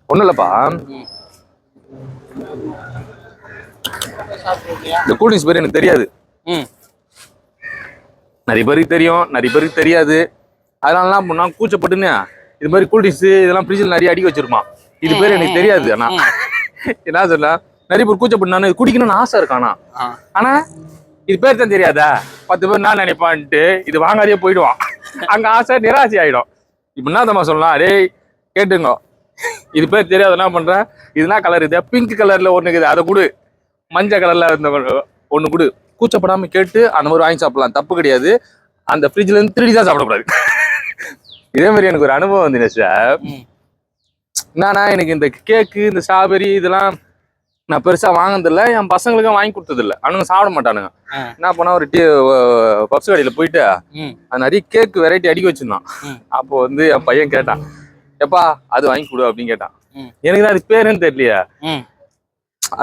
ஒண்ணும் இல்லப்பா, இந்த கூல்ட்ரிங்க்ஸ் பேர் எனக்கு தெரியாது. நிறைய பேருக்கு தெரியும், நிறைய பேருக்கு தெரியாது. அதனால என்ன பண்ணா கூச்சப்பட்டுன்னு இது மாதிரி கூல்ட்ரிங்க்ஸ் இதெல்லாம் ஃப்ரிட்ஜில் நிறைய அடிக்க வச்சிருப்பான். இது பேர் எனக்கு தெரியாது. ஆனா என்ன சொன்னா நிறைய பேர் கூச்சப்பட்டு குடிக்கணும்னு ஆசை இருக்கானா, ஆனா இது பேர் தான் தெரியாதா, 10 பேர் நான் நினைப்பான்ட்டு இது வாங்காதே போயிடுவான். அங்க ஆசை நிராசை ஆயிடும். இப்ப என்ன தம்மா சொல்லலாம், டேய் கேட்டுங்க, இது பேர் தெரியாது என்ன பண்ற, இதுனா கலர் இது பிங்க் கலர்ல ஒண்ணு இருக்குது அதை கொடு, மஞ்சள் கலர்ல இருந்த ஒண்ணு கொடு, கூச்சப்படாம கேட்டு அந்த மாதிரி வாங்கி சாப்பிடலாம், தப்பு கிடையாது. அந்த ஃப்ரிட்ஜ்ல இருந்து திருடி தான் சாப்பிடக்கூடாது. இதே மாதிரி எனக்கு ஒரு அனுபவம் வந்து என்னன்னா, எனக்கு இந்த கேக்கு இந்த ஸ்ட்ராபெரி இதெல்லாம் நான் பெருசா வாங்கினதில்ல, என் பசங்களுக்கும் வாங்கி கொடுத்ததில்ல. அவனுங்க சாப்பிட மாட்டானுங்க. என்ன பண்ணா ஒரு பப்ஸ் கடையில போயிட்டு அது நிறைய கேக் வெரைட்டி அடிக்க வச்சிருந்தான். அப்போ வந்து என் பையன் கேட்டான், எப்பா அது வாங்கி கொடு அப்படின்னு கேட்டான். எனக்கு தான் அது பேருன்னு தெரியலையா,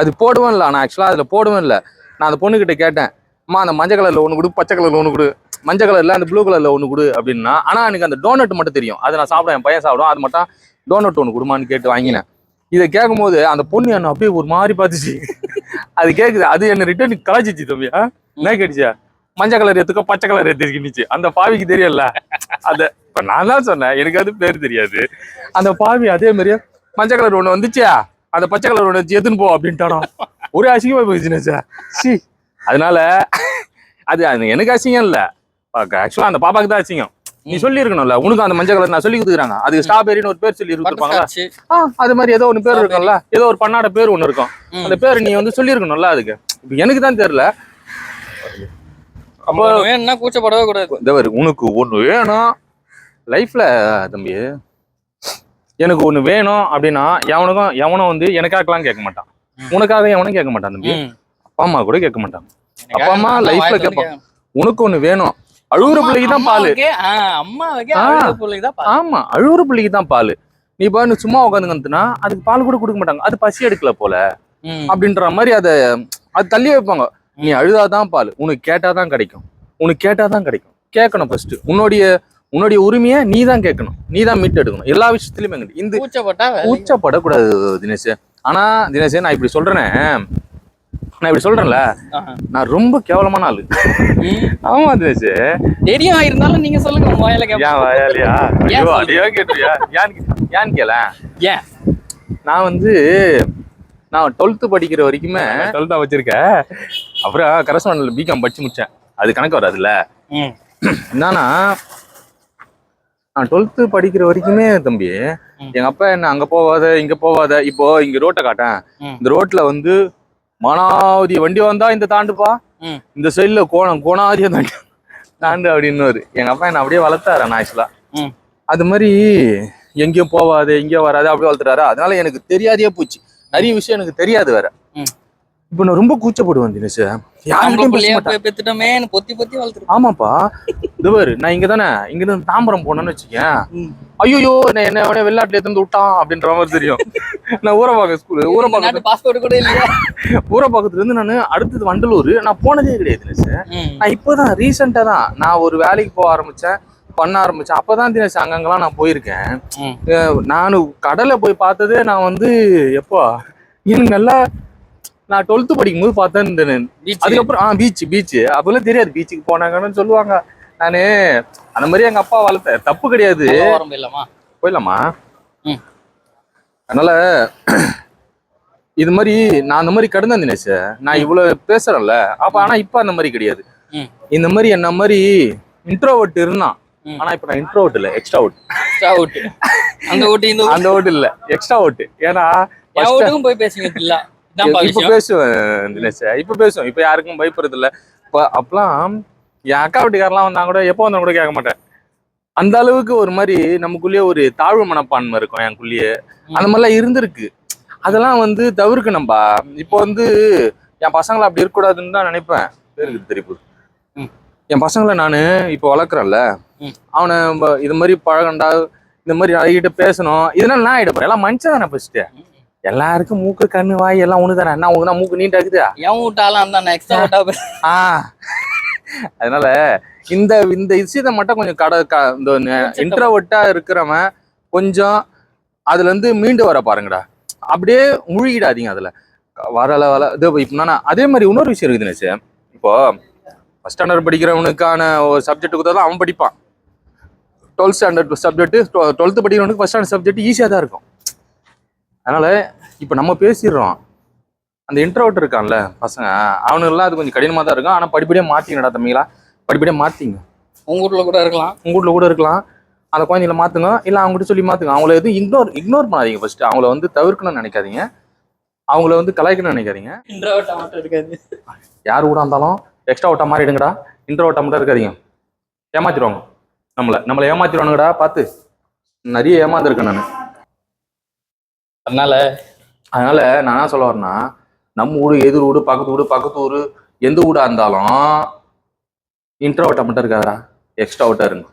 அது போடுவேன் இல்லை. நான் ஆக்சுவலா அதுல போடுவேன் இல்லை. நான் அந்த பொண்ணுகிட்ட கேட்டேன், அம்மா அந்த மஞ்சள் கலர்ல ஒண்ணு கொடு, பச்சை கலர்ல ஒண்ணு கொடு, மஞ்சள் கலர்ல அந்த ப்ளூ கலர்ல ஒண்ணு கொடு அப்படின்னா. ஆனா எனக்கு அந்த டோனட் மட்டும் தெரியும், அது நான் சாப்பிடுவேன், என் பையன் சாப்பிடுவான், அது மட்டும் டோனட் ஒண்ணு கொடுமான்னு கேட்டு வாங்கினேன். இதை கேட்கும் போது அந்த பொண்ணு என்ன அப்படியே ஒரு மாதிரி பார்த்துச்சு. அது கேக்குது, அது என்ன ரிட்டர்ன் கலாச்சிச்சு. தம்பியா என்ன கேட்டுச்சா, மஞ்சள் கலர் எடுத்துக்கோ பச்சை கலர் எடுத்துக்கிச்சு. அந்த பாவிக்கு தெரியல. அத இப்ப நான் தான் சொன்னேன் எனக்கு அது பேர் தெரியாது. அந்த பாவி அதே மாதிரியே மஞ்சள் கலர் ஒண்ணு வந்துச்சா, அந்த பச்சை கலர் ஒண்ணு வச்சு எடுத்துன்னு போ அப்படின்ட்டானோ. ஒரே அசிங்கமா போயிடுச்சுன்னு. சி அதனால அது எனக்கு அசிங்கம் இல்ல, ஆக்சுவலா அந்த பாப்பாக்கு தான் அசிங்கம். நீ சொல்லி இருக்கணும்ல, உனக்கு அந்த மஞ்சள் கலர் நான் சொல்லி கொடுக்குறாங்க, அதுக்கு ஸ்ட்ராபெரின்னு ஒரு பேர் சொல்லி இருப்பாங்களா, அது மாதிரி ஏதோ ஒன்று பேர் இருக்கும்ல, ஏதோ ஒரு பண்ணாட பேர் ஒண்ணு இருக்கும், அந்த பேர் நீ வந்து சொல்லி இருக்கணும்ல. அதுக்கு இப்ப எனக்கு தான் தெரியல. அப்போ வேணும்னா கூச்சப்படவே கூடாது. இந்த உனக்கு ஒண்ணு வேணும் லைஃப்ல தம்பி, எனக்கு ஒண்ணு வேணும் அப்படின்னா எவனும் வந்து எனக்காகலாம் கேட்க மாட்டான், உனக்காக எவனும் கேட்க மாட்டான் தம்பி. அப்பா அம்மா கூட கேட்க மாட்டான். அப்பா அம்மா லைஃப்ல கேட்பான், உனக்கு ஒண்ணு வேணும், அழுகுற பிள்ளைக்கு தான் பால். ஆமா, அழுகுற பிள்ளைக்கு தான் பால். நீ பாரு சும்மா உட்காந்துங்கன்னா அதுக்கு பால் கூட கொடுக்க மாட்டாங்க, அது பசி எடுக்கல போல அப்படின்ற மாதிரி அது தள்ளி வைப்பாங்க. நீ அழுதாதான் பால், உனக்கு கேட்டாதான் கிடைக்கும், உனக்கு கேட்டாதான் கிடைக்கும். கேட்கணும் ஃபர்ஸ்ட், உன்னுடைய உரிமையை நீ தான் கேட்கணும், நீ தான் மீட்டு எடுக்கணும் எல்லா விஷயத்துலயுமே. இந்த கூச்சப்படக்கூடாது தினேஷ். ஆனா தினேஷ் நான் இப்படி சொல்றேன்ல, நான் ரொம்ப கேவலமான ஆளு. ஆமா தினேஷ் தெரியும், இருந்தாலும் நீங்க சொல்லுங்க. வாயாலியா கேட்டுறியா, ஏன்னு கேள. ஏன் நான் 12th படிக்கிற வரைக்குமே 12th வச்சிருக்கேன். அப்புறம் கரஸ்பாண்டன்ட்ல பிகாம் படிச்சு முடிச்சேன், அது கணக்கு வராதுல்ல. என்னன்னா நான் 12th படிக்கிற வரைக்குமே தம்பி எங்க அப்பா என்ன அங்க போவாத இங்க போவாத, இப்போ இங்க ரோட்டை காட்டேன், இந்த ரோட்ல வந்து மனாவதி வண்டி வந்தா இந்த தாண்டுப்பா, இந்த சைட்ல கோணாதிய தாண்டு அப்படின்னு எங்க அப்பா என்ன அப்படியே வளர்த்தாரு. நான் ஆக்சுவலா அது மாதிரி எங்கேயும் போவாது எங்கேயும் வராது அப்படியே வளர்த்துறாரு. அதனால எனக்கு தெரியாதே போச்சு, நிறைய விஷயம் எனக்கு தெரியாது வேற. இப்ப நான் ரொம்ப கூச்சப்படுவேன் தினேஷ், ஆமாப்பா. இதுவாரு நான் இங்கதான் தாம்பரம் போனேன்னு வச்சுக்கேன், ஐயோ என்ன வெளிநாட்டுல எடுத்து விட்டான் அப்படின்ற மாதிரி தெரியும். நான் ஊரப்பாக்கத்துல இருந்து நான் அடுத்தது வண்டலூர் நான் போனதே கிடையாது தினேஷ். நான் இப்பதான் ரீசெண்டா தான் நான் ஒரு வேலைக்கு போக பண்ண ஆரம்பிச்சேன். அப்பதான் தினேஷ் அங்கங்கெல்லாம் நான் போயிருக்கேன். நானும் கடலை போய் பார்த்ததே நான் வந்து எப்போ எனக்கு நல்லா நான் 12th படிக்கும் போது பார்த்தேன். அதுக்கப்புறம் பீச் அப்பெல்லாம் தெரியாது, பீச்சுக்கு போனாங்கன்னு சொல்லுவாங்க. நானு அந்த மாதிரி எங்க அப்பா வளர்த்த தப்பு கிடையாது, போயிடலாமா. அதனால இது மாதிரி நான் அந்த மாதிரி கடந்தேன் தினேஷ். நான் இவ்வளவு பேசுறேன்ல அப்ப, ஆனா இப்ப அந்த மாதிரி கிடையாது. இந்த மாதிரி என்ன மாதிரி இன்ட்ரோவர்ட் இருந்தான், ஆனா இப்ப நான் இன்ட்ரோவர்ட் இல்ல, எக்ஸ்ட்ராவர்ட். அந்த ஓட்டு இல்ல, எக்ஸ்ட்ராவர்ட். ஏன்னா போய் பேசுங்க, இப்ப பேசுவேன் தினேஷ், இப்ப பேசுவேன். இப்ப யாருக்கும் பயப்படுறது இல்ல. இப்ப அப்பெல்லாம் என் அக்கா வீட்டுக்காரெல்லாம் வந்தா கூட எப்போ வந்தா கூட கேட்க மாட்டேன். அந்த அளவுக்கு ஒரு மாதிரி நமக்குள்ளேயே ஒரு தாழ்வு மனப்பான்மை இருக்கும் எனக்குள்ளேயே. அந்த மாதிரிலாம் இருந்திருக்கு. அதெல்லாம் வந்து தவிர்க்கணும்பா. இப்போ வந்து என் பசங்களை அப்படி இருக்கக்கூடாதுன்னு தான் நினைப்பேன். பேருக்கு தெரியுது, என் பசங்களை நான் இப்போ வளர்க்குறேன்ல, அவனை இது மாதிரி பழகண்டா, இந்த மாதிரி அழகிட்ட பேசணும், இதனால நான் ஆயிட போறேன். எல்லாம் மனுஷன் தானே ஃபர்ஸ்ட், எல்லாருக்கும் மூக்கு கண்ணு வாய் எல்லாம் ஒண்ணு தானே. என்ன உனக்கு மூக்கு நீட்டா இருக்குது. அதனால இந்த விஷயத்த மட்டும் கொஞ்சம் இந்த இன்ட்ரோவர்ட்டா இருக்கிறவன் கொஞ்சம் அதுல இருந்து மீண்டு வர பாருங்கடா. அப்படியே முழுகிடாதீங்க அதுல. வர இது இப்போ அதே மாதிரி இன்னொரு விஷயம் இருக்குது சார். இப்போ ஃபர்ஸ்ட் ஸ்டாண்டர்ட் படிக்கிறவனுக்கான ஒரு சப்ஜெக்ட் கொடுத்தாலும் அவன் படிப்பான். 12th ஸ்டாண்டர்ட் சப்ஜெக்ட் 12th படிக்கிறவனுக்கு ஃபர்ஸ்ட் ஸ்டாண்டர்ட் சப்ஜெக்ட் ஈஸியாக தான் இருக்கும். அதனால இப்போ நம்ம பேசிடுறோம், அந்த இன்ட்ரோவர்ட் இருக்கான்ல பசங்க, அவனுங்கெல்லாம் அது கொஞ்சம் கடினமாக தான் இருக்கும். ஆனால் படிப்படியாக மாற்றிங்கடா தம்பிங்களா, படிப்படியாக மாற்றிங்க. உங்க வீட்ல கூட இருக்கலாம், உங்க வீட்டில் கூட இருக்கலாம். அந்த குழந்தைங்கள மாற்றுங்க, இல்லை அவங்ககிட்ட சொல்லி மாற்றுங்க. அவங்கள எதுவும் இக்னோர் பண்ணாதீங்க. ஃபர்ஸ்ட் அவங்கள வந்து தவிர்க்கணும்னு நினைக்காதீங்க, அவங்கள வந்து கலாய்க்கணும்னு நினைக்காதீங்க. இன்ட்ரோவர்ட்டா மட்டும் இருக்காது. யார் கூட இருந்தாலும் எக்ஸ்ட்ரா ஓட்டா மாறிடுங்கடா. இன்ட்ரோவர்ட்டா மட்டும் இருக்காதீங்க. ஏமாத்திடுவாங்க, நம்மளை ஏமாத்திடுவானுங்கடா. பார்த்து நிறைய ஏமாந்துருக்கேன் நான். அதனால நான் என்ன சொல்ல வரேன்னா, நம்ம ஊடு, எதிர் வீடு, பக்கத்து ஊர், எந்த வீடா இருந்தாலும் இன்ட்ரோவர்ட்டா மட்டும் இருக்காதா, எக்ஸ்ட்ரா ஓட்டா இருங்க.